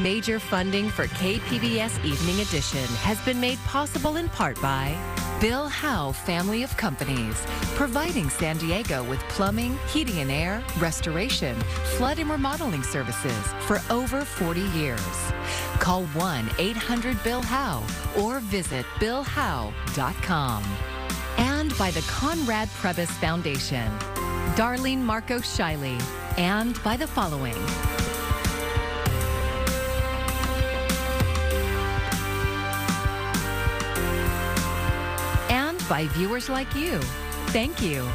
Major funding for KPBS Evening Edition has been made possible in part by Bill Howe Family of Companies, providing San Diego with plumbing, heating and air, restoration, flood and remodeling services for over 40 years. Call 1-800-BILL-HOWE or visit billhowe.com. And by the Conrad Prebys Foundation, Darlene Marco Shiley, and by the following. And by viewers like you. Thank you.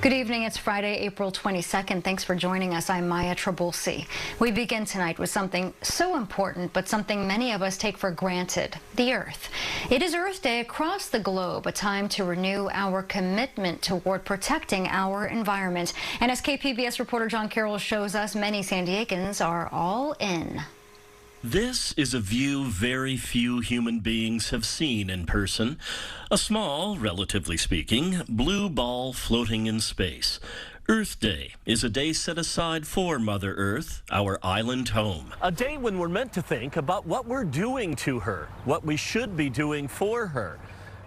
Good evening. It's Friday, April 22nd. Thanks for joining us. I'm Maya Trabulsi. We begin tonight with something so important, but something many of us take for granted, the Earth. It is Earth Day across the globe, a time to renew our commitment toward protecting our environment. And as KPBS reporter John Carroll shows us, many San Diegans are all in. This is a view very few human beings have seen in person. A small, relatively speaking, blue ball floating in space. Earth Day is a day set aside for Mother Earth, our island home. A day when we're meant to think about what we're doing to her, what we should be doing for her.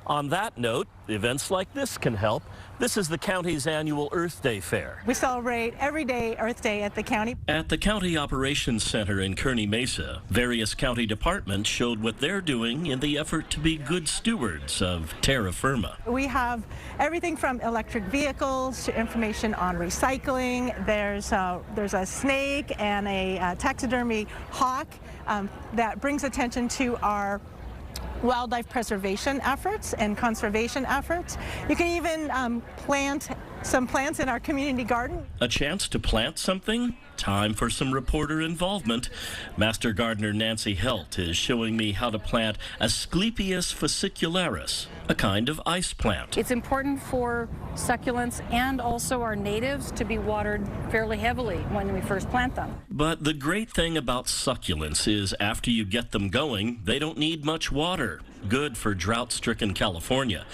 On that note, events like this can help. This is the county's annual Earth Day Fair. We celebrate every day Earth Day at the county. At the County Operations Center in Kearney Mesa, various county departments showed what they're doing in the effort to be good stewards of terra firma. We have everything from electric vehicles to information on recycling. There's a snake and a taxidermy hawk that brings attention to our wildlife preservation efforts and conservation efforts. You can even plant some plants in our community garden. A chance to plant something? Time for some reporter involvement. Master gardener Nancy Helt is showing me how to plant Asclepias fascicularis, a kind of ice plant. It's important for succulents and also our natives to be watered fairly heavily when we first plant them. But the great thing about succulents is after you get them going, they don't need much water. Good for drought-stricken California.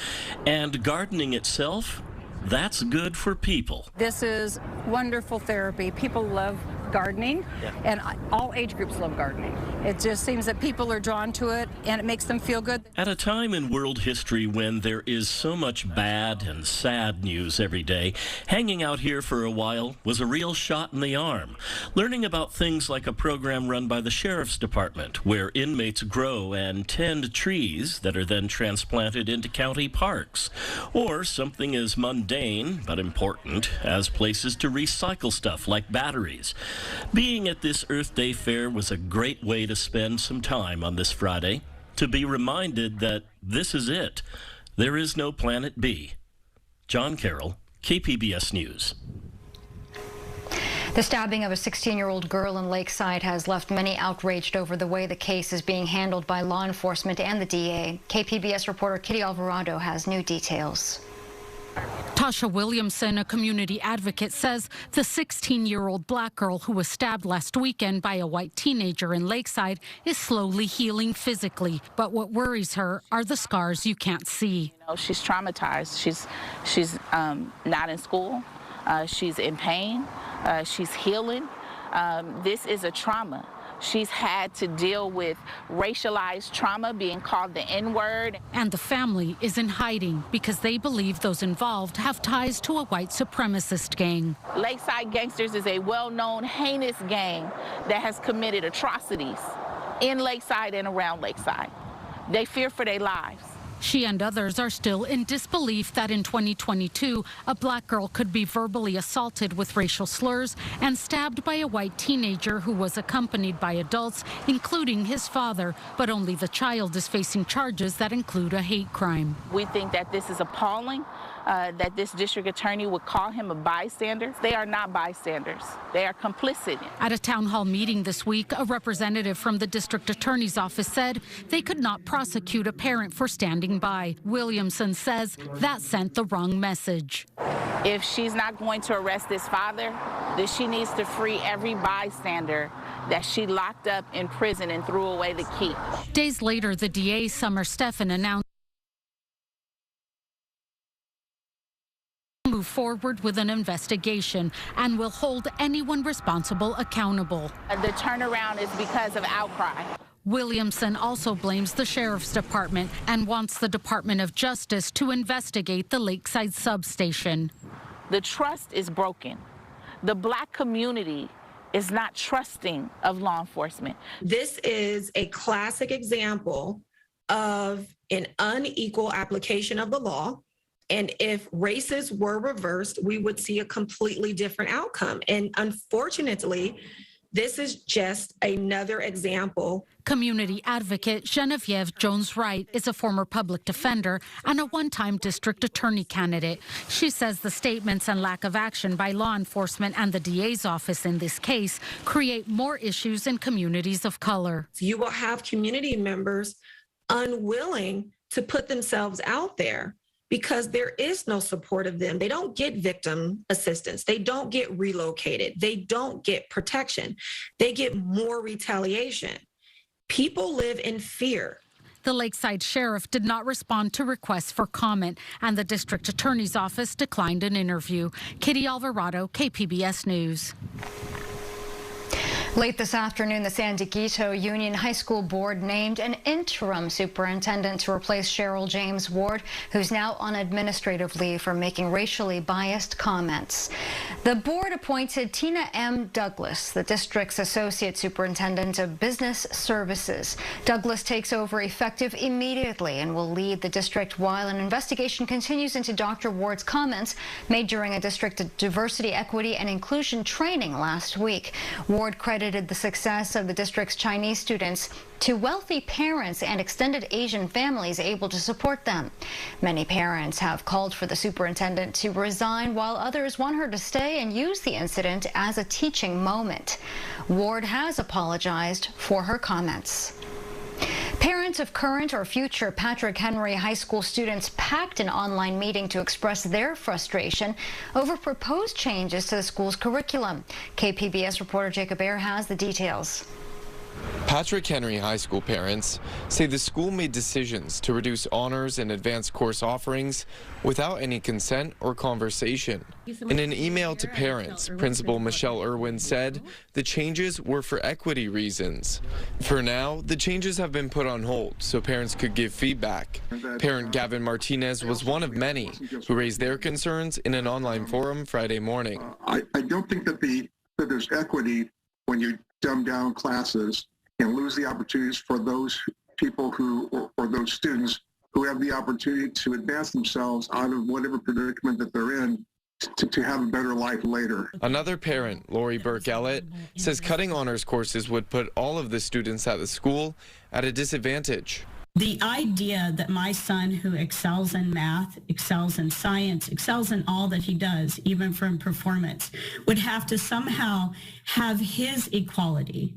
And gardening itself, that's good for people. This is wonderful therapy. People love gardening, and all age groups love gardening. It just seems that people are drawn to it, and it makes them feel good. At a time in world history when there is so much bad and sad news every day, hanging out here for a while was a real shot in the arm. Learning about things like a program run by the Sheriff's Department, where inmates grow and tend trees that are then transplanted into county parks, or something as mundane but important as places to recycle stuff like batteries. Being at this Earth Day Fair was a great way to spend some time on this Friday, to be reminded that this is it. There is no Planet B. John Carroll, KPBS News. The stabbing of a 16-year-old girl in Lakeside has left many outraged over the way the case is being handled by law enforcement and the DA. KPBS reporter Kitty Alvarado has new details. Tasha Williamson, a community advocate, says the 16-year-old black girl who was stabbed last weekend by a white teenager in Lakeside is slowly healing physically. But what worries her are the scars you can't see. You know, she's traumatized. She's not in school. She's in pain. She's healing. This is a trauma. She's had to deal with racialized trauma, being called the N-word. And the family is in hiding because they believe those involved have ties to a white supremacist gang. Lakeside Gangsters is a well-known, heinous gang that has committed atrocities in Lakeside and around Lakeside. They fear for their lives. She and others are still in disbelief that in 2022, a black girl could be verbally assaulted with racial slurs and stabbed by a white teenager who was accompanied by adults, including his father. But only the child is facing charges that include a hate crime. We think that this is appalling, that this district attorney would call him a bystander. They are not bystanders. They are complicit. At a town hall meeting this week, a representative from the district attorney's office said they could not prosecute a parent for standing by. Williamson says that sent the wrong message. If she's not going to arrest this father, then she needs to free every bystander that she locked up in prison and threw away the key. Days later, the DA, Summer Stephan, announced move forward with an investigation and will hold anyone responsible accountable. The turnaround is because of outcry. Williamson also blames the Sheriff's Department and wants the Department of Justice to investigate the Lakeside substation. The trust is broken. The Black community is not trusting of law enforcement. This is a classic example of an unequal application of the law. And if races were reversed, we would see a completely different outcome. And unfortunately, this is just another example. Community advocate Genevieve Jones-Wright is a former public defender and a one-time district attorney candidate. She says the statements and lack of action by law enforcement and the DA's office in this case create more issues in communities of color. You will have community members unwilling to put themselves out there because there is no support of them. They don't get victim assistance. They don't get relocated. They don't get protection. They get more retaliation. People live in fear. The Lakeside Sheriff did not respond to requests for comment, and the district attorney's office declined an interview. Kitty Alvarado, KPBS News. Late this afternoon, the San Dieguito Union High School Board named an interim superintendent to replace Cheryl James Ward, who's now on administrative leave for making racially biased comments. The board appointed Tina M. Douglas, the district's associate superintendent of business services. Douglas takes over effective immediately and will lead the district while an investigation continues into Dr. Ward's comments made during a district diversity, equity, and inclusion training last week. Ward credited the success of the district's Chinese students to wealthy parents and extended Asian families able to support them. Many parents have called for the superintendent to resign, while others want her to stay and use the incident as a teaching moment. Ward has apologized for her comments. Parents of current or future Patrick Henry High School students packed an online meeting to express their frustration over proposed changes to the school's curriculum. KPBS reporter Jacob Ayer has the details. Patrick Henry High School parents say the school made decisions to reduce honors and advanced course offerings without any consent or conversation. In an email to parents, Principal Michelle Irwin said the changes were for equity reasons. For now, the changes have been put on hold so parents could give feedback. Parent Gavin Martinez was one of many who raised their concerns in an online forum Friday morning. I don't think that there's equity when you dumb down classes and lose the opportunities for those people who, or those students who have the opportunity to advance themselves out of whatever predicament that they're in to have a better life later. Another parent, Lori Burke-Ellett, says cutting honors courses would put all of the students at the school at a disadvantage. The idea that my son, who excels in math, excels in science, excels in all that he does, even from performance, would have to somehow have his equality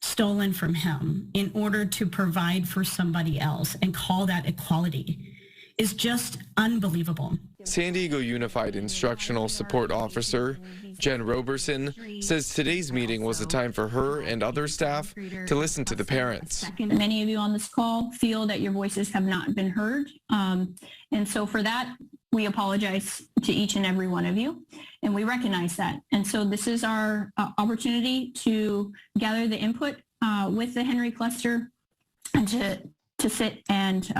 stolen from him in order to provide for somebody else and call that equality is just unbelievable. San Diego Unified Instructional Support Officer Jen Roberson says today's meeting was a time for her and other staff to listen to the parents. Many of you on this call feel that your voices have not been heard. And so for that, we apologize to each and every one of you, and we recognize that. And so this is our opportunity to gather the input with the Henry Cluster and to sit and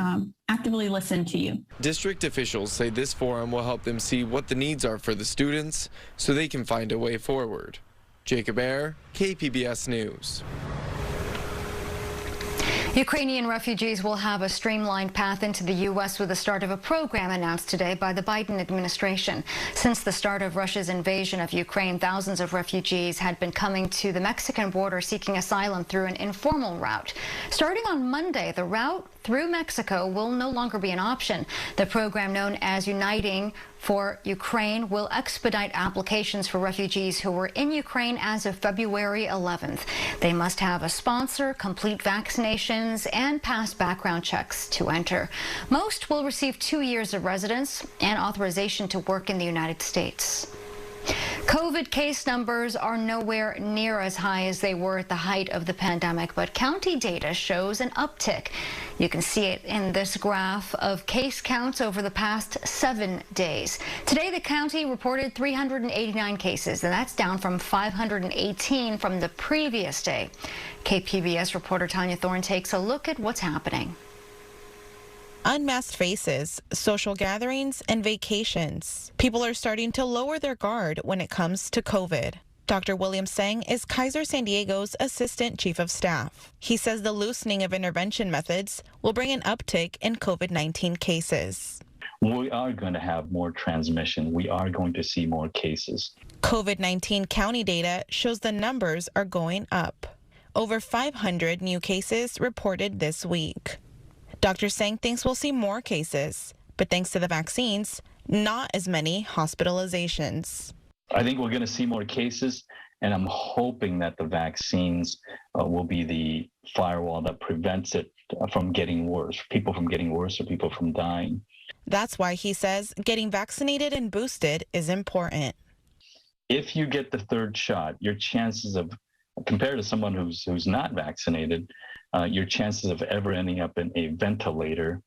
actively listen to you. District officials say this forum will help them see what the needs are for the students so they can find a way forward. Jacob Ayer, KPBS News. Ukrainian refugees will have a streamlined path into the U.S. with the start of a program announced today by the Biden administration. Since the start of Russia's invasion of Ukraine, thousands of refugees had been coming to the Mexican border seeking asylum through an informal route. Starting on Monday, the route through Mexico will no longer be an option. The program, known as Uniting for Ukraine, will expedite applications for refugees who were in Ukraine as of February 11th. They must have a sponsor, complete vaccinations, and pass background checks to enter. Most will receive 2 years of residence and authorization to work in the United States. COVID case numbers are nowhere near as high as they were at the height of the pandemic, but county data shows an uptick. You can see it in this graph of case counts over the past 7 days. Today, the county reported 389 cases, and that's down from 518 from the previous day. KPBS reporter Tanya Thorne takes a look at what's happening. Unmasked faces, social gatherings, and vacations. People are starting to lower their guard when it comes to COVID. Dr. William Sang is Kaiser San Diego's Assistant Chief of Staff. He says the loosening of intervention methods will bring an uptick in COVID-19 cases. We are going to have more transmission. We are going to see more cases. COVID-19 county data shows the numbers are going up. Over 500 new cases reported this week. Dr. Sang thinks we'll see more cases, but thanks to the vaccines, not as many hospitalizations. I think we're going to see more cases, and I'm hoping that the vaccines will be the firewall that prevents it from getting worse, people from getting worse or people from dying. That's why he says getting vaccinated and boosted is important. If you get the third shot, your chances of, compared to someone who's not vaccinated, your chances of ever ending up in a ventilator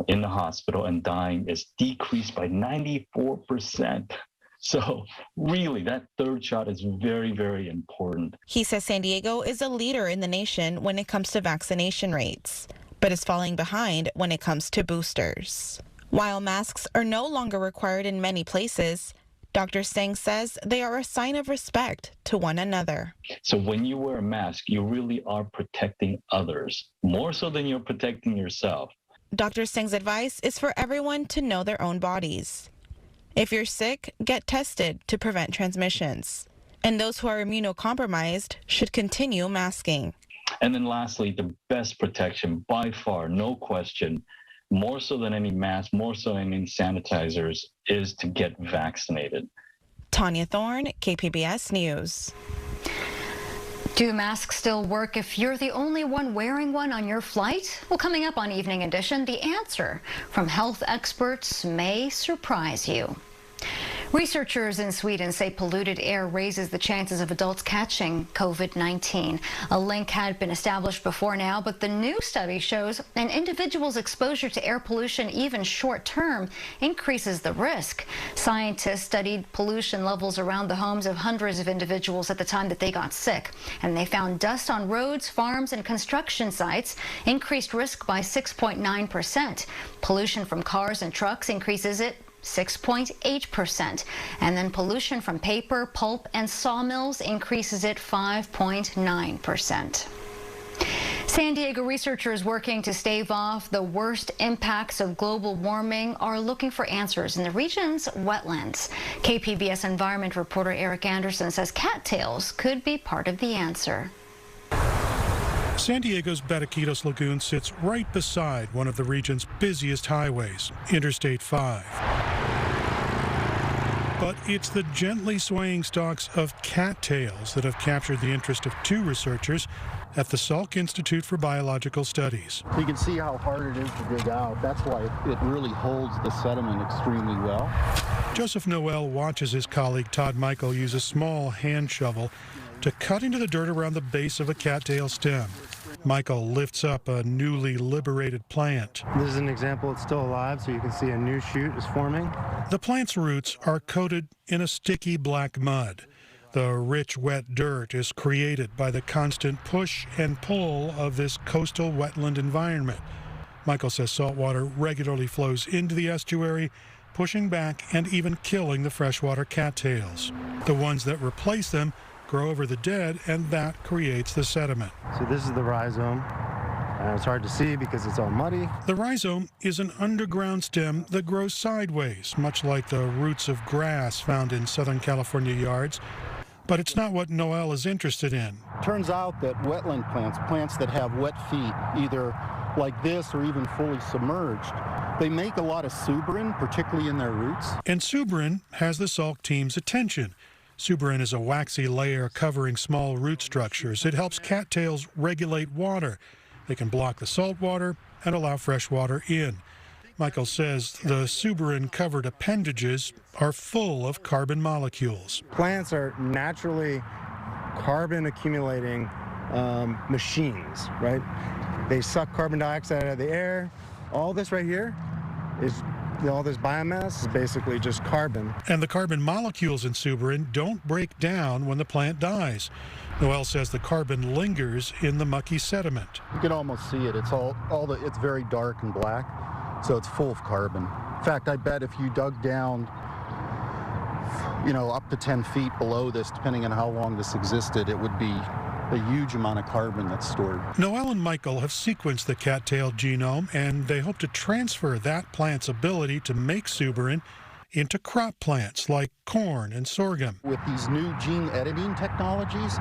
in the hospital and dying is decreased by 94%. So really, that third shot is very, very important. He says San Diego is a leader in the nation when it comes to vaccination rates, but is falling behind when it comes to boosters. While masks are no longer required in many places, Dr. Sang says they are a sign of respect to one another. So when you wear a mask, you really are protecting others, more so than you're protecting yourself. Dr. Sang's advice is for everyone to know their own bodies. If you're sick, get tested to prevent transmissions. And those who are immunocompromised should continue masking. And then lastly, the best protection by far, no question, more so than any mask, more so than any sanitizers, is to get vaccinated. Tanya Thorne, KPBS News. Do masks still work if you're the only one wearing one on your flight? Well, coming up on Evening Edition, the answer from health experts may surprise you. Researchers in Sweden say polluted air raises the chances of adults catching COVID-19. A link had been established before now, but the new study shows an individual's exposure to air pollution, even short-term, increases the risk. Scientists studied pollution levels around the homes of hundreds of individuals at the time that they got sick, and they found dust on roads, farms, and construction sites increased risk by 6.9%. Pollution from cars and trucks increases it 6.8%, and then pollution from paper, pulp, and sawmills increases it 5.9%. San Diego researchers working to stave off the worst impacts of global warming are looking for answers in the region's wetlands. KPBS environment reporter Eric Anderson says cattails could be part of the answer. San Diego's Bataquitos Lagoon sits right beside one of the region's busiest highways, Interstate 5. But it's the gently swaying stalks of cattails that have captured the interest of two researchers at the Salk Institute for Biological Studies. You can see how hard it is to dig out. That's why it really holds the sediment extremely well. Joseph Noel watches his colleague Todd Michael use a small hand shovel to cut into the dirt around the base of a cattail stem. Michael lifts up a newly liberated plant. This is an example. It's still alive, so you can see a new shoot is forming. The plant's roots are coated in a sticky black mud. The rich, wet dirt is created by the constant push and pull of this coastal wetland environment. Michael says salt water regularly flows into the estuary, pushing back and even killing the freshwater cattails. The ones that replace them grow over the dead, and that creates the sediment. So this is the rhizome. It's hard to see because it's all muddy. The rhizome is an underground stem that grows sideways, much like the roots of grass found in Southern California yards. But it's not what Noel is interested in. Turns out that wetland plants that have wet feet, either like this or even fully submerged, they make a lot of suberin, particularly in their roots. And suberin has the Salk team's attention. Suberin is a waxy layer covering small root structures. It helps cattails regulate water. They can block the salt water and allow fresh water in. Michael says the suberin-covered appendages are full of carbon molecules. Plants are naturally carbon accumulating machines, right? They suck carbon dioxide out of the air. All this right here is all this biomass is basically just carbon. And the carbon molecules in suberin don't break down when the plant dies. Noel says the carbon lingers in the mucky sediment. You can almost see it. It's very dark and black, so it's full of carbon. In fact, I bet if you dug down, up to 10 feet below this, depending on how long this existed, it would be a huge amount of carbon that's stored. Noel and Michael have sequenced the cattail genome, and they hope to transfer that plant's ability to make suberin into crop plants like corn and sorghum. With these new gene editing technologies,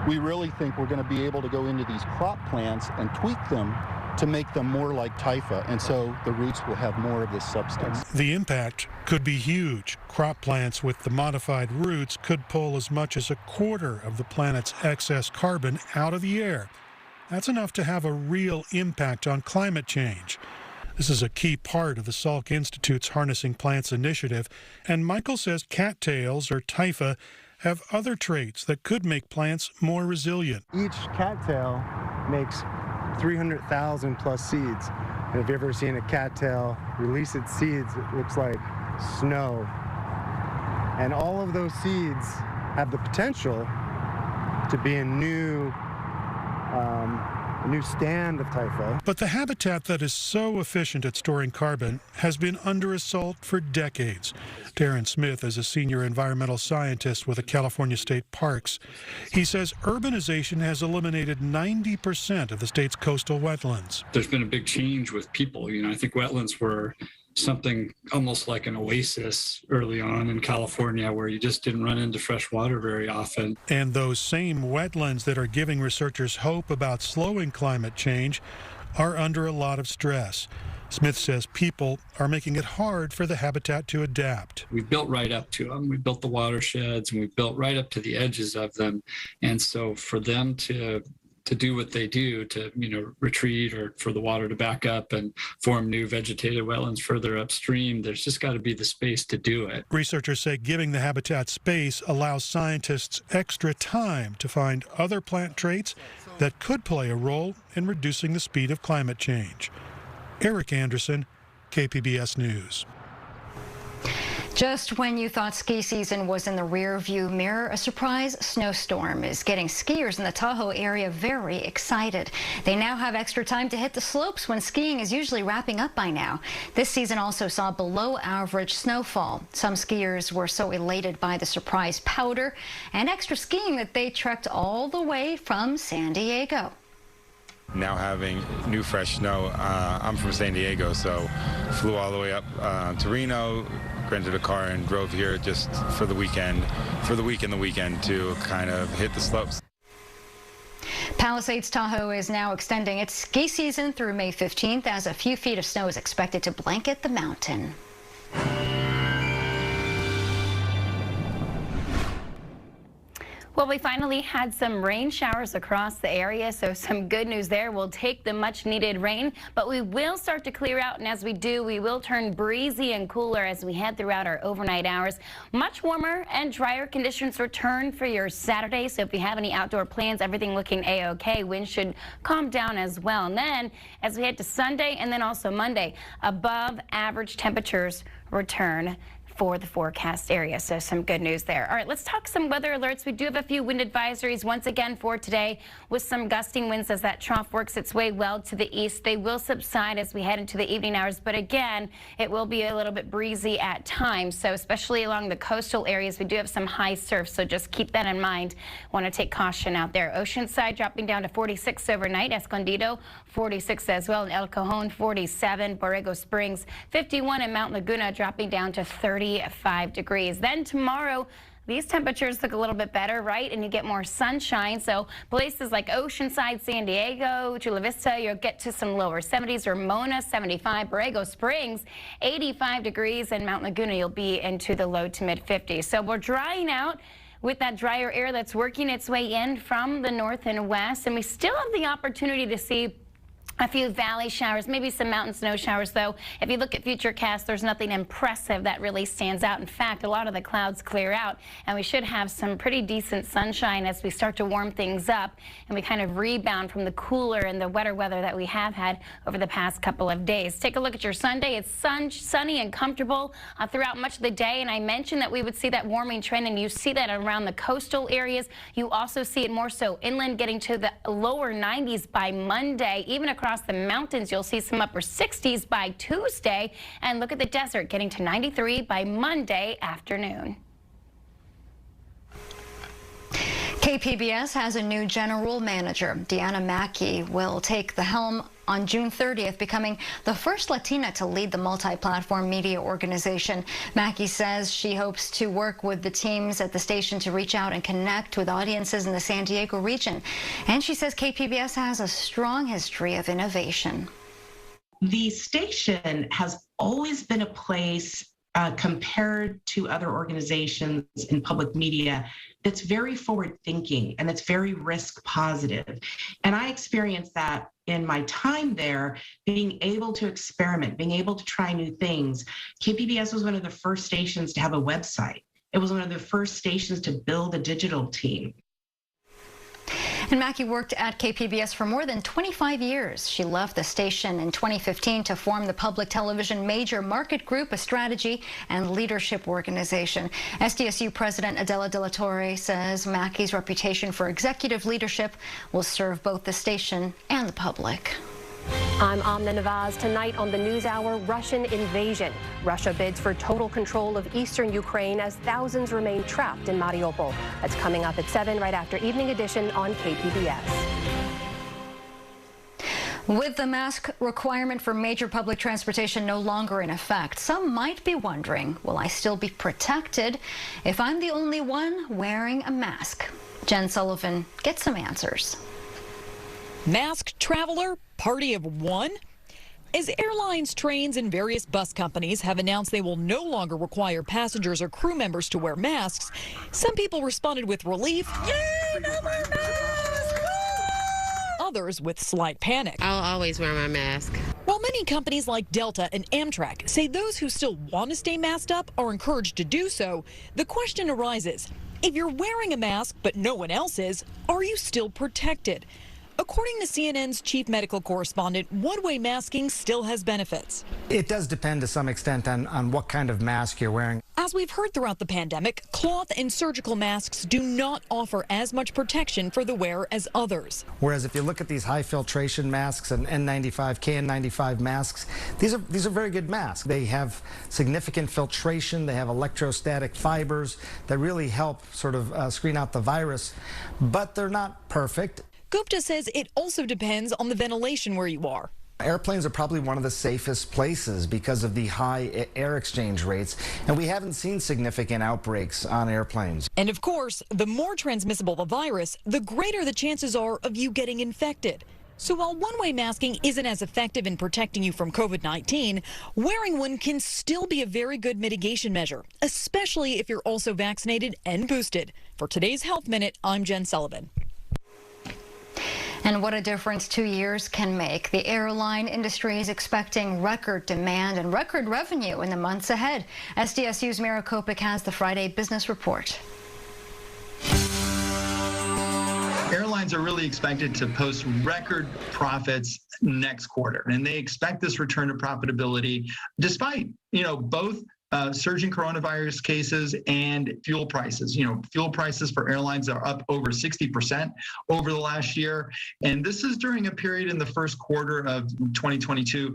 we really think we're going to be able to go into these crop plants and tweak them to make them more like typha, and so the roots will have more of this substance. The impact could be huge. Crop plants with the modified roots could pull as much as a quarter of the planet's excess carbon out of the air. That's enough to have a real impact on climate change. This is a key part of the Salk Institute's Harnessing Plants initiative, and Michael says cattails, or typha, have other traits that could make plants more resilient. Each cattail makes 300,000 plus seeds. And if you've ever seen a cattail release its seeds, it looks like snow. And all of those seeds have the potential to be a new stand of typha. But the habitat that is so efficient at storing carbon has been under assault for decades. Darren Smith is a senior environmental scientist with the California State Parks. He says urbanization has eliminated 90% of the state's coastal wetlands. There's been a big change with people. I think wetlands were something almost like an oasis early on in California, where you just didn't run into fresh water very often. And those same wetlands that are giving researchers hope about slowing climate change are under a lot of stress. Smith says people are making it hard for the habitat to adapt. We've built right up to them. We built the watersheds, and we built right up to the edges of them. And so for them to do what they do, to retreat, or for the water to back up and form new vegetated wetlands further upstream, there's just got to be the space to do it. Researchers say giving the habitat space allows scientists extra time to find other plant traits that could play a role in reducing the speed of climate change. Eric Anderson, KPBS News. Just when you thought ski season was in the rear-view mirror, a surprise snowstorm is getting skiers in the Tahoe area very excited. They now have extra time to hit the slopes when skiing is usually wrapping up by now. This season also saw below-average snowfall. Some skiers were so elated by the surprise powder and extra skiing that they trekked all the way from San Diego. Now having new fresh snow, I'm from San Diego, so flew all the way up to Reno, rented a car and drove here just for the weekend, the weekend to kind of hit the slopes. Palisades Tahoe is now extending its ski season through May 15th as a few feet of snow is expected to blanket the mountain. Well, we finally had some rain showers across the area, so some good news there. We'll take the much needed rain, but we will start to clear out, and as we do, we will turn breezy and cooler as we head throughout our overnight hours. Much warmer and drier conditions return for your Saturday, so if you have any outdoor plans, everything looking a-okay. Wind should calm down as well. And then as we head to Sunday and then also Monday, above average temperatures return for the forecast area, so some good news there. All right, let's talk some weather alerts. We do have a few wind advisories once again for today, with some gusting winds as that trough works its way well to the east. They will subside as we head into the evening hours, but again, it will be a little bit breezy at times, so especially along the coastal areas, we do have some high surf, so just keep that in mind. Want to take caution out there. Oceanside dropping down to 46 overnight. Escondido 46 as well, and El Cajon 47. Borrego Springs 51, and Mount Laguna dropping down to 35 degrees. Then tomorrow, these temperatures look a little bit better, right? And you get more sunshine. So places like Oceanside, San Diego, Chula Vista, you'll get to some lower 70s. Ramona 75, Borrego Springs 85 degrees, and Mount Laguna you'll be into the low to mid 50s. So we're drying out with that drier air that's working its way in from the north and west, and we still have the opportunity to see A few valley showers, maybe some mountain snow showers, though. If you look at futurecast, there's nothing impressive that really stands out. In fact, a lot of the clouds clear out, and we should have some pretty decent sunshine as we start to warm things up and we kind of rebound from the cooler and the wetter weather that we have had over the past couple of days. Take a look at your Sunday. It's sunny and comfortable throughout much of the day, and I mentioned that we would see that warming trend, and you see that around the coastal areas. You also see it more so inland, getting to the lower 90s by Monday. Even across the mountains, you'll see some upper 60s by Tuesday, and look at the desert getting to 93 by Monday afternoon. KPBS has a new general manager. Deanna Mackey will take the helm on June 30th, becoming the first Latina to lead the multi-platform media organization. Mackey says she hopes to work with the teams at the station to reach out and connect with audiences in the San Diego region. And she says KPBS has a strong history of innovation. The station has always been a place compared to other organizations in public media that's very forward thinking and that's very risk positive. And I experienced that in my time there, being able to experiment, being able to try new things. KPBS was one of the first stations to have a website. It was one of the first stations to build a digital team. And Mackey worked at KPBS for more than 25 years. She left the station in 2015 to form the Public Television Major Market Group, a strategy and leadership organization. SDSU President Adela De La Torre says Mackey's reputation for executive leadership will serve both the station and the public. I'm Amna Navaz. Tonight on the NewsHour, Russian invasion. Russia bids for total control of eastern Ukraine as thousands remain trapped in Mariupol. That's coming up at 7 right after Evening Edition on KPBS. With the mask requirement for major public transportation no longer in effect, some might be wondering, will I still be protected if I'm the only one wearing a mask? Jen Sullivan gets some answers. Masked traveler, party of one? As airlines, trains, and various bus companies have announced they will no longer require passengers or crew members to wear masks, some people responded with relief. Yay, no more masks! Others with slight panic. I'll always wear my mask. While many companies like Delta and Amtrak say those who still want to stay masked up are encouraged to do so, the question arises, if you're wearing a mask but no one else is, are you still protected? According to CNN's chief medical correspondent, one-way masking still has benefits. It does depend to some extent on what kind of mask you're wearing. As we've heard throughout the pandemic, cloth and surgical masks do not offer as much protection for the wearer as others. Whereas if you look at these high filtration masks and N95, KN95 masks, these are very good masks. They have significant filtration. They have electrostatic fibers that really help sort of screen out the virus, but they're not perfect. Gupta says it also depends on the ventilation where you are. Airplanes are probably one of the safest places because of the high air exchange rates, and we haven't seen significant outbreaks on airplanes. And of course, the more transmissible the virus, the greater the chances are of you getting infected. So while one-way masking isn't as effective in protecting you from COVID-19, wearing one can still be a very good mitigation measure, especially if you're also vaccinated and boosted. For today's Health Minute, I'm Jen Sullivan. And what a difference 2 years can make. The airline industry is expecting record demand and record revenue in the months ahead. SDSU's Mira Kopik has the Friday Business Report. Airlines are really expected to post record profits next quarter, and they expect this return to profitability despite, both surging coronavirus cases and fuel prices. Fuel prices for airlines are up over 60% over the last year. And this is during a period in the first quarter of 2022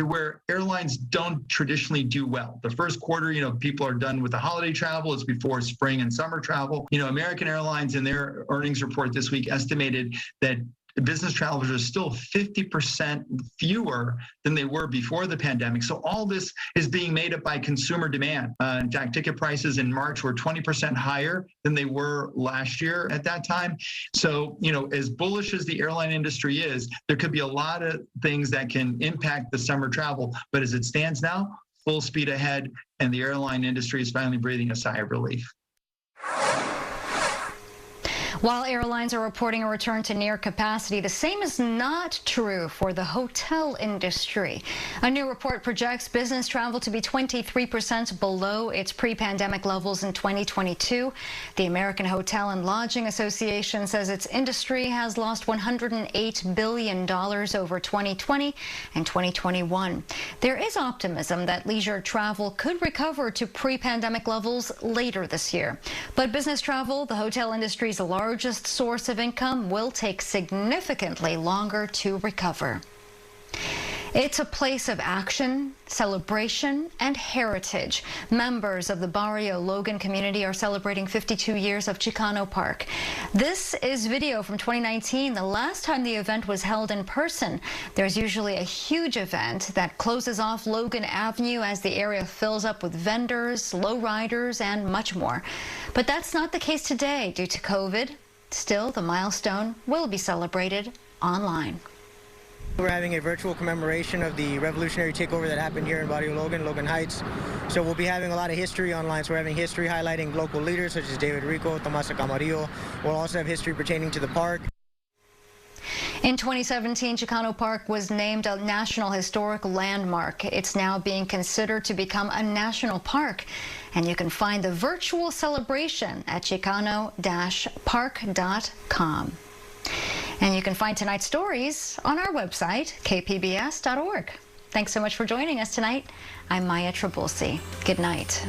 where airlines don't traditionally do well. The first quarter, people are done with the holiday travel. It's before spring and summer travel. American Airlines in their earnings report this week estimated that business travelers are still 50% fewer than they were before the pandemic. So all this is being made up by consumer demand. In fact, ticket prices in March were 20% higher than they were last year at that time. So, as bullish as the airline industry is, there could be a lot of things that can impact the summer travel. But as it stands now, full speed ahead, and the airline industry is finally breathing a sigh of relief. While airlines are reporting a return to near capacity, the same is not true for the hotel industry. A new report projects business travel to be 23% below its pre-pandemic levels in 2022. The American Hotel and Lodging Association says its industry has lost $108 billion over 2020 and 2021. There is optimism that leisure travel could recover to pre-pandemic levels later this year. But business travel, the hotel industry's largest source of income, will take significantly longer to recover. It's a place of action, celebration, and heritage. Members of the Barrio Logan community are celebrating 52 years of Chicano Park. This is video from 2019, the last time the event was held in person. There's usually a huge event that closes off Logan Avenue as the area fills up with vendors, lowriders, and much more. But that's not the case today due to COVID. Still, the milestone will be celebrated online. We're having a virtual commemoration of the revolutionary takeover that happened here in Barrio Logan, Logan Heights. So we'll be having a lot of history online. So we're having history highlighting local leaders such as David Rico, Tomasa Camarillo. We'll also have history pertaining to the park. In 2017, Chicano Park was named a National Historic Landmark. It's now being considered to become a national park. And you can find the virtual celebration at chicano-park.com. And you can find tonight's stories on our website, kpbs.org. Thanks so much for joining us tonight. I'm Maya Trabulsi. Good night.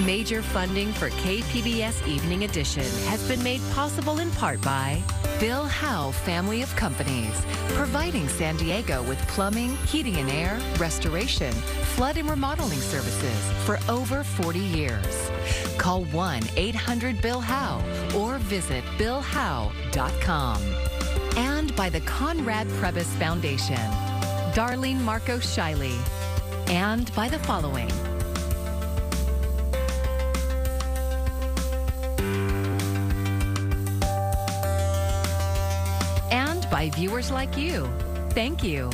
Major funding for KPBS Evening Edition has been made possible in part by Bill Howe Family of Companies, providing San Diego with plumbing, heating and air, restoration, flood and remodeling services for over 40 years. Call 1-800-BILL-HOWE or visit billhowe.com. And by the Conrad Prebys Foundation, Darlene Marcos Shiley, and by the following. By viewers like you. Thank you.